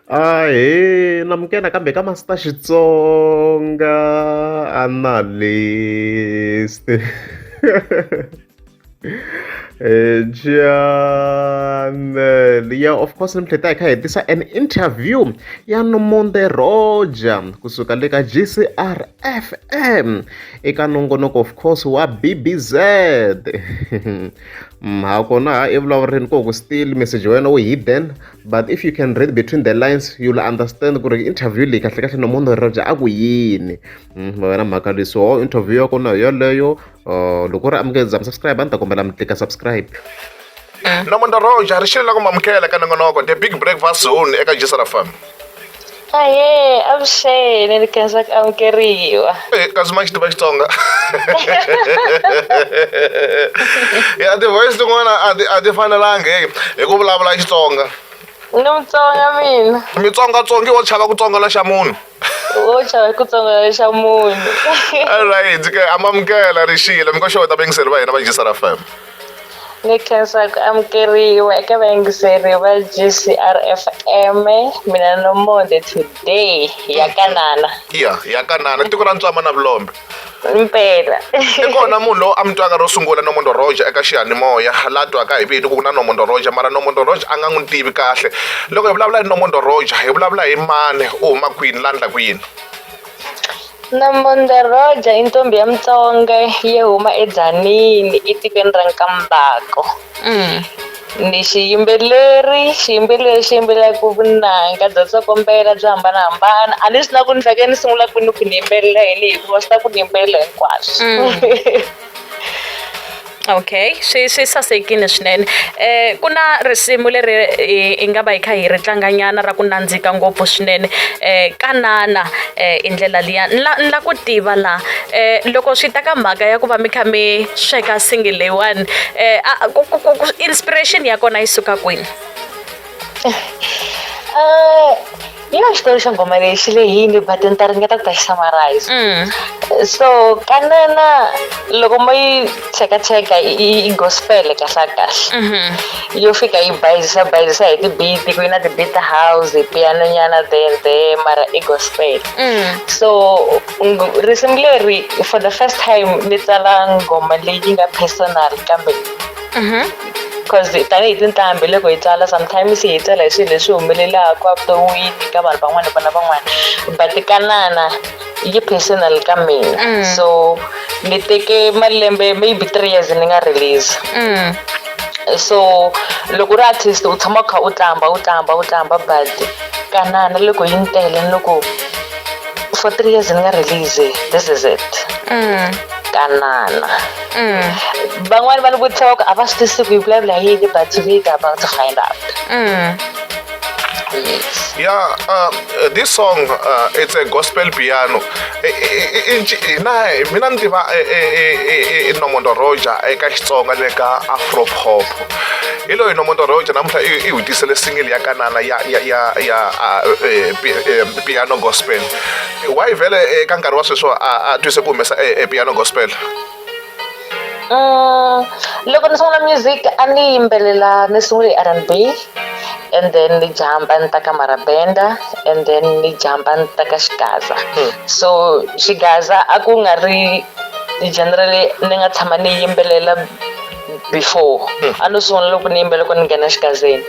Ahee, namukela kambe ka Master Xitsonga analyst. Channel ya of course nimhleta hi kha hetisa an interview ya Nomonde Roger kusuka le ka GCR FM eka nongonoko of course wa BBZ. Hakona ha evulavurini ko ku still message wa wena wu hidden, but if you can read between the lines you'll understand ku ri interview leyi kahle kahle Nomonde Roger a ku yini. Wena mhaka leyi so interview ya kona yeleyo. Loko ri amukela subscribe a ni ta kombela mi tlika subscribe. Nomonde Roger ri xile ku mamukela ka nongonoko the big breakfast zone eka GCR FM. Ahee, avuxeni ni khensa ku amukeriwa. Kasi ma xi tiva Xitsonga. Ya ti-voice tin'wana a ti fanelangi hi ku vulavula Xitsonga. Ni Mutsonga mina. Mitsongatsongi wo chava ku tsongela xa munhu. Wo chava ku tsongela xa munhu. Alright, ke amamukela ri xile mi ko xota vayingiseri va hina va GCR FM. Ni khensa ku amukeriwa eka vayingiseri va GCR FM. Mina Nomonde today ya kanana. Ya kanana tiko ra Ntswama na Vulombe. Impela. I kona munhu loyi a mi twaka ro sungula Nomonde Roger eka xiyanimoya la twaka hi vito ku na Nomonde Roger, mara Nomonde Roger a nga n'wi tivi kahle. Loko hi vulavula hi Nomonde Roger hi vulavula hi mani u huma kwini la ndla kwini. Nomonde Roger i ntombi ya Mutsonga yi huma eDzanini etikweni ra Nkambako. Ni xiyimbeleri xi yimbelelaka vunanga bya tsokombela byo hambanahambana. A ni swi na ku ni fanekele ni sungula kwini ku ni yimbelela hi leyi hikuva swi ta ku ni yimbelela hinkwaswo. Okay, swi sasekile swinene. Ku na risimu leri hi nga va hi kha hi ri tlanganyana ra ku nandzika ngopfu swinene. Kanana hi ndlela liya ni la ku tiva la loko swi ta ka mhaka ya ku va mi kha mi sweka single leyiwani inspiration ya kona yi suka kwini? Yi na xitori xa nghoma leyi xi lehile but ni ta ringeta ku ta xi summarize. So kanana loko mo yi chekacheka i gospel kahle yo fika yi bayizisa hi ti-beat ku yi na ti-beat house piano nyana there mara i gospel. So risimu leri for the first time ni tsala nghoma leyi nga personal kambe because tanihi tintambi loko hi tsala sometimes hi tsala hi swilo leswi humelelaka vuton'wini ka vanhu van'wana vana van'wana but kanana yi personal ka mina. So ni teke malembe maybe 3 years ni nga release. So loko ri artist u tshama kha u tlamba but kanana loko yi tele loko for 3 years ni nga release this is it. Kanana. Van'wani va ni vutisa ku a va swi tisi ku yi vulavula yini but we are about to find out. Yes. Yeah, this song it's a gospel piano. Mina ni tiva Nomonde Roger eka Xitsonga le ka Afro pop. Hi loyi Nomonde Roger namuntlha i hutisele single ya kanana ya piano gospel. Why vele eka nkarhi wa sweswo a twise ku humesa piano gospel? Loko ni sungula music a ni yimbelela ni sungule R&B and then ni jumpa ni ta ka Marabenda and then ni jumpa ni ta ka Xigaza. So Xigaza a ku nga ri generally ni nga tshama ni yimbelela before. A no sungula loko ni yimbelela loko ni nghena Xigazeni.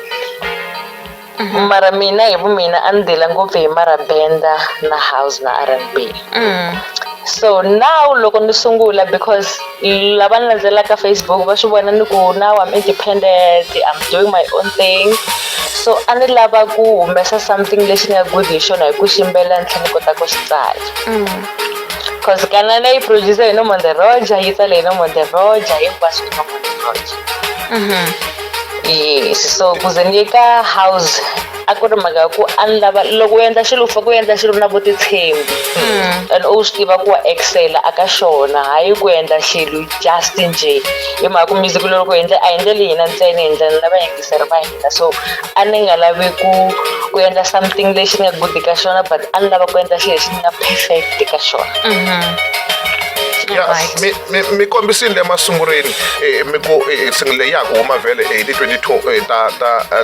Mara mina hi vumina a ni dila ngopfu hi Marabenda na house na R&B. So now loko ni sungula because lava ni landzelaka Facebook va swi vona ni ku now I'm independent, I'm doing my own thing. So a ni lava ku humesa something lexi nga good hi xona hi ku ximbela ni tlhela ni kota ku xi tsala. Cause kanana yi producer hi Nomonde Roger yi tsale hi Nomonde Roger hinkwaswo hi Nomonde Roger. Yes, so kuze ni ka house a ku ri mhaka ku a ni lava loko u endla xilo u fa ku endla xilo na vutitshembi and u swi tiva ku wa excel aka xona hayi ku endla xilo just nje hi mhaka ku music loko a hi endleli hina ntsena hi endlela na vayingiseri va hina. So a ni nga lavi ku endla something lexi ni nga good ka xona but a ni lava ku endla xilo lexi ni nga perfect ka xona. Alright. mi kombisile emasungulweni mi ku single leyi ya ku huma vhele hi ti 22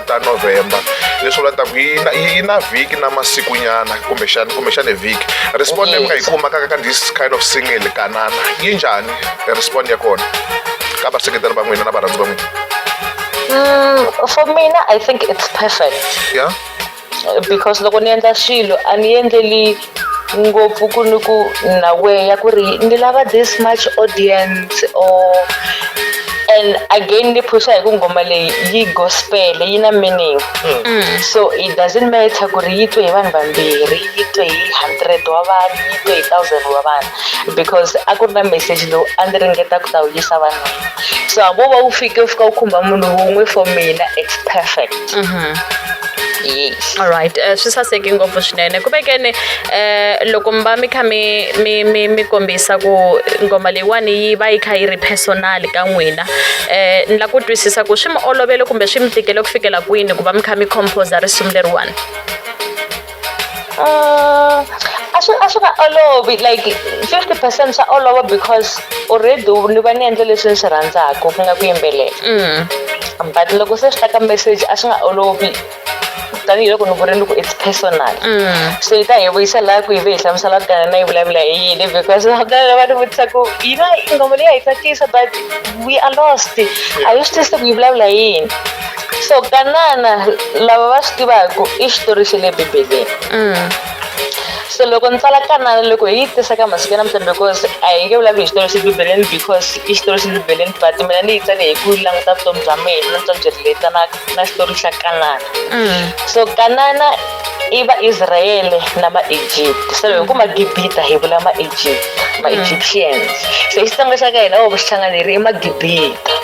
ta November leswi vula ta ku yi na vhiki na masikunyana kumbexana vhiki respond leyi mi nga yi kuma ka this kind of single Kanana yi njhani respond ya kona ka vaseketeri va n'wina na varhandzi va n'wina? For me, I think it's perfect. Yeah. Because loko ni endla swilo a ni endleli ngopfu ku ni ku na way ya ku ri ni lava this much audience or and again ni phusha hi ku ngoma leyi yi gospel yi na meaning. So it doesn't matter ku ri yi twe hi vanhu vambirhi yi twe hi 100 wa vanhu yi twe hi 1000 wa vanhu because a ku ri na message lowu a ndzi ringeta ku ta wu yisa vanhwini. So hambo va wu fika u khumba munhu wun'we for mina it's perfect. Yes. Alright, swi saseki ngopfu swinene ku vekeni loko mi va mi kha mi kombisa ku ngoma leyiwani yi va yi kha yi ri personal ka n'wina ni la ku twisisa ku swi mi olovele kumbe swi mi tikele ku fikela kwini ku va mi kha mi composer risimu leriwani? A swi nga olovi like 50% swa olova because already ni va ni endle leswi ni swi rhandzaka ku nga ku yimbelela. But loko se swi ta ka message a swi nga olovi tanihiloko ni vurile ku it's personal. So yi ta hi vuyisa laha ku hi ve hi hlamusela ku Kanana yi vulavula hi yini because vakala va ni vutisa ku yina ngoma leyi ya hi tsakisa but we are lost a yi swi twisisa ku yi vulavula hi yini. So Kanana lava va swi tivaka i xitori xa le bibeleni. So loko ni tsala Kanana loko hi yi tisa ka masiku ya namuntlha because a hi nge vulavuli hi xitori xa bibeleni because i xitori xa bibeleni but mina ni yi tsale hi ku languta vutomi bya mina na ntsondzo relate na xitori xa Kanana. So Kanana i va Israel na ma Egypt. So loko ku Magibita hi vula ma Egypt ma Egyptians. So hi Xitsonga xa ka hina va vuhlanganeri i Magibita.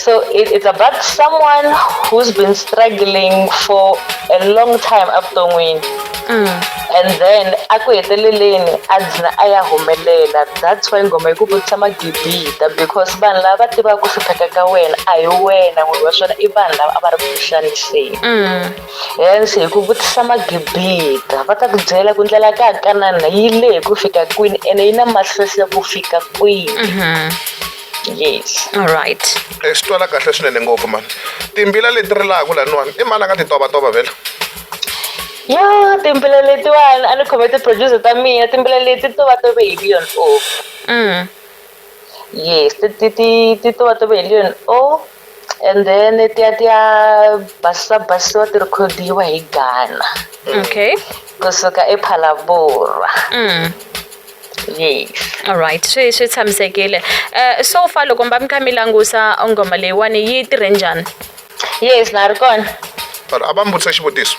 So it's about someone who's been struggling for a long time evuton'wini. And then a ku heteleleni a dzina a ya humelela. That's why ngoma yi ku vutisa Magibita because vanhu lava tivaka ku hlupheka ka wena a hi wena n'wini wa swona i vanhu lava a va ri ku xaniseni. Hence hi ku vutisa Magibita va ta ku byela ku ndlela ka Kanana yi lehe ku fika kwini ene yi na mahlwesi ya ku fika kwini. Yes. Alright. Swi twala kahle swinene ngopfu mani timbila leti rilaka laniwani i mani a nga ti tovatova vhela? Ya timbila letiwani a ni khome ti-producer ta mina timbila leti to va tove hi Leon O. Yes ti to va tove hi Leon O and then tiya basisiwa ti rekhodiwa hi Ghana. Okay. Kusuka ePhalaborwa. Yes. Alright, swi tshamisekile. So far loko mi kha mi langusa ngoma leyiwani yi tirhe njhani? Yes na ri kona. A va mi vutisa xivutiso.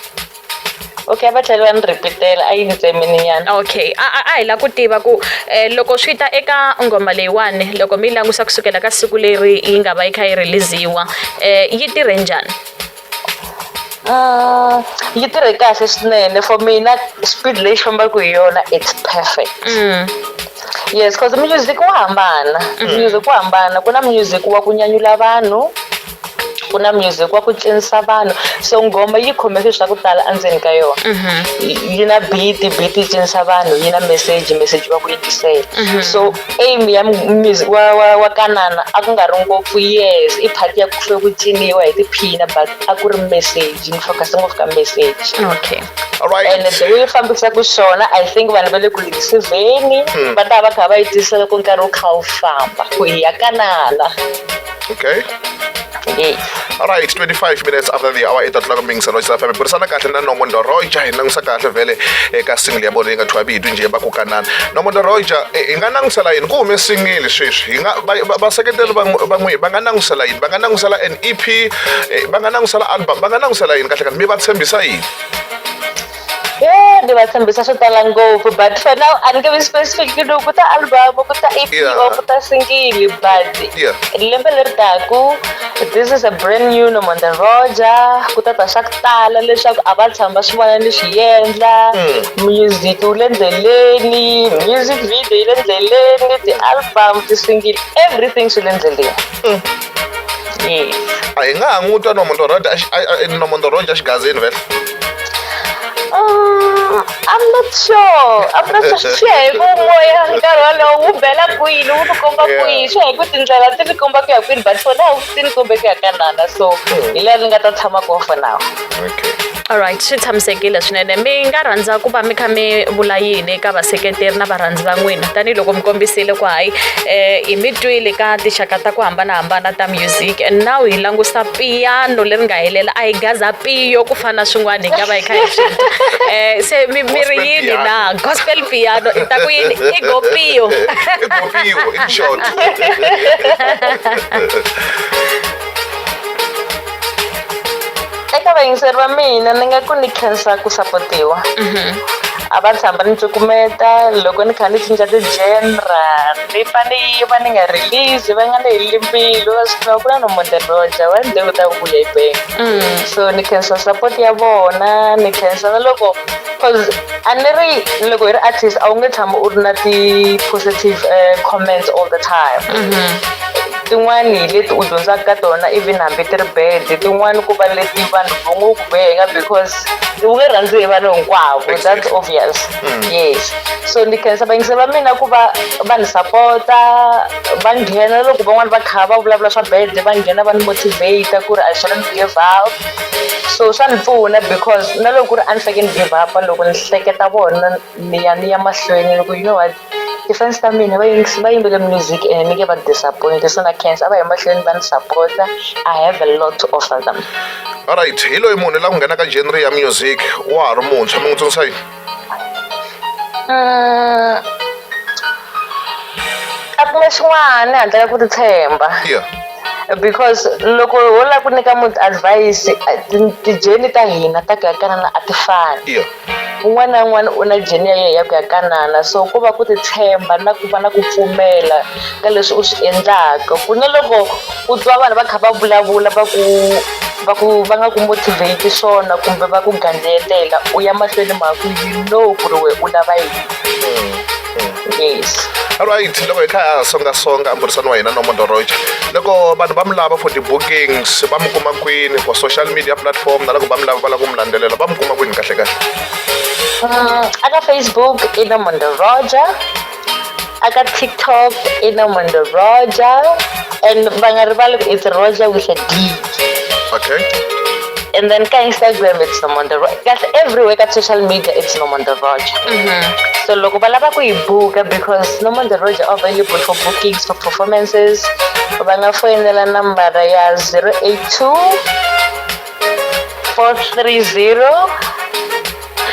Okay va tlhela va ni rhipitela a yi ni tsemini nyana. Okay, a hi la ku tiva ku loko swi ta eka ngoma leyiwani loko mi langusa kusukela ka siku leri yi nga va yi kha yi release-iwa yi tirhe njhani? Yi tirhe kahle swinene for mina speed leyi fambaka hi yona it's perfect. Yes because music wa hambana. Music wa hambana ku na music wa ku nyanyula vanhu ku na music wa ku cinisa vanhu so ngoma yi khome swilo swa ku tala endzeni ka yona. Yi na beat yi cinisa vanhu yi na message wa ku yingisela. So aim ya music wa Kanana a ku nga ri ngopfu yes i part ya ku ku ciniwa hi tiphina but a ku ri message ni focus ngopfu ka message. Okay. Alright. And the way fambisa ku swona I think vanhu va le ku lunghisiveni va ta va kha va yi tisela ku nkarhi wu kha wu famba ku hi ya Kanana. Okay. Yes. Alright, 25 minutes after the hour ita tlaka mingisa no FM burisana kahle na Nomonde Roja hi nangisa kahle vele eka single ya bona yi nga thwa bidu nje ba ku Kanana. Nomonde Roja hi nga nangisela yini ku hume single sweswi hi nga vaseketeri va n'wi va nga nangisela yini va nga nangisela an EP va nga nangisela album va nga nangisela yini kahle kahle mi va tshembisa yini? Yeah, ni va tshembisa swo tala ngopfu but for now a ni nge vi specific ku ta album ku ta EP or ku ta single but lembe leri taku this is a brand new Nomonde Roja ku ta swa ku tala leswaku a va tshamba swi vona ni swi endla music wu le ndleleni music video yi le ndleleni ti-album ti-single everything swi le ndleleni. Yes. A hi nga ha n'wi twa Nomonde Roja xigazini vele? I'm not sure. I'm not sure. Swi ya hi ku moya nkarhi walowo wu bela kwini wu ni komba kwini swi ya hi ku tindlela ti ni komba ku ya kwini but for now ti ni kombe ku ya ka nana so hi laha ni nga ta tshama kona for now. Okay. Alright, swi tshamisekile swinene. Mi nga rhandza ku va mi kha mi vula yini eka vaseketeri na varhandzi va n'wina tanihiloko mi kombisile ku hayi hi mi twile ka tinxaka ta ku hambanahambana ta music and now hi langusa piano leri nga helela a hi gaza piyo ku fana swin'wana hi nga va hi kha hi swi se mi ri yini na gospel piano i ta ku yini i go piyo I go piyo in short. Eka vayingiseri va mina ni nga ku ni khensa ku sapotiwa a va tshamba ni cukumeta loko ni kha ni cinca ti-genre ni fane yi va ni nga release va nga ni heli mbilu va swi tiva ku na Nomonde Roja one day u ta vuya hi bang so ni khensa support ya vona ni khensa na loko cause a ni ri loko hi ri artist a wu nge tshama u ri na ti-positive comments all the time tin'wani hi leti u dyondzaka ka tona even hambi ti ri bad tin'wani ku va leti vanhu vo ngo ku venga because u nge rhandzi hi vanhu hinkwavo that's obvious yes so ni khensa vayingiseri va mina ku va ni sapota va nghena loko van'wani va kha va vulavula swa bad va nghena va ni motivate ku ri I shouldn't give up so swa ni pfuna because na loko ku ri a ni feke ni give up loko ni hleketa vona ni ya mahlweni loko you know what ti-fans ta mina va yimbele music and ni nge va disappoint so na khensa a va hi mahlweni va ni sapota I have a lot to offer them. Alright, hi loyi munhu la ku nghena ka genre ya music wa ha ri muntshwa mi n'wi tsundzuxa yini? A ku na xin'wana handle ka ku titshemba because loko ho lava ku nyika munhu advice ti-journey ta hina ta ku ya kanana a ti fani un'wana na un'wana u na journey ya yena ya ku ya kanana so ku va ku titshemba na ku va na ku pfumela ka leswi u swi endlaka ku na loko u twa vanhu va kha va vulavula va nga ku motivate swona kumbe va ku gandletela u ya mahlweni mhaka you know ku ri wena u lava yini. Yes. Alright, loko hi kha ha songasonga mburisano wa hina Nomonde Roja loko vanhu va mi lava for ti-bookings va mi kuma kwini for social media platform na loko va mi lava va lava ku mi landzelela va mi kuma kwini kahle kahle? Aka Facebook i Nomonde Roja, aka TikTok i Nomonde Roja and va nga rivali it's Roja with a D. Okay. And then ka Instagram it's Nomonde Roja. Kasi everywhere ka social media it's Nomonde Roja. So loko va lava ku hi booka because Nomonde Roja available for bookings for performances va nga foyinela nambara ya 082 430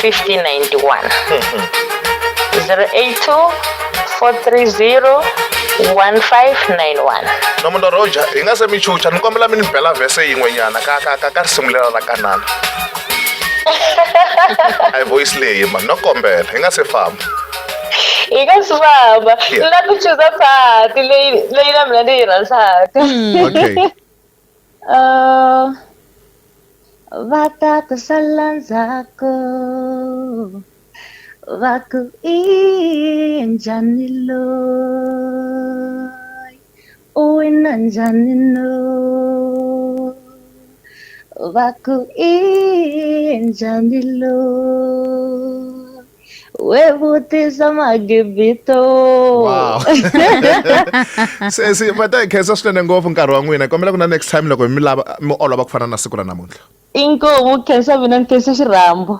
5091 082 430 1591. Nomonde Roja hi nga se mi chucha ni kombela mi ni bela vhese yin'wenyana ka risimu leri ra kanana a hi voice leyi mani no kombela hi nga se famba hi nga si famba ni la ku chuza phati leyi na mina ni yi rhandzaka. Okay. Va ta ku sala ndzhaku va ku i njhani loyi u wina njhani loyi va ku i njhani loyi we vutisa magibito. Wow. Se va ta hi khensa swinene ngopfu nkarhi wa n'wina kombela ku na next time loko mi olova ku fana na siku ra namuntlha. Inkomu khensa mina ni khensa xirhambo.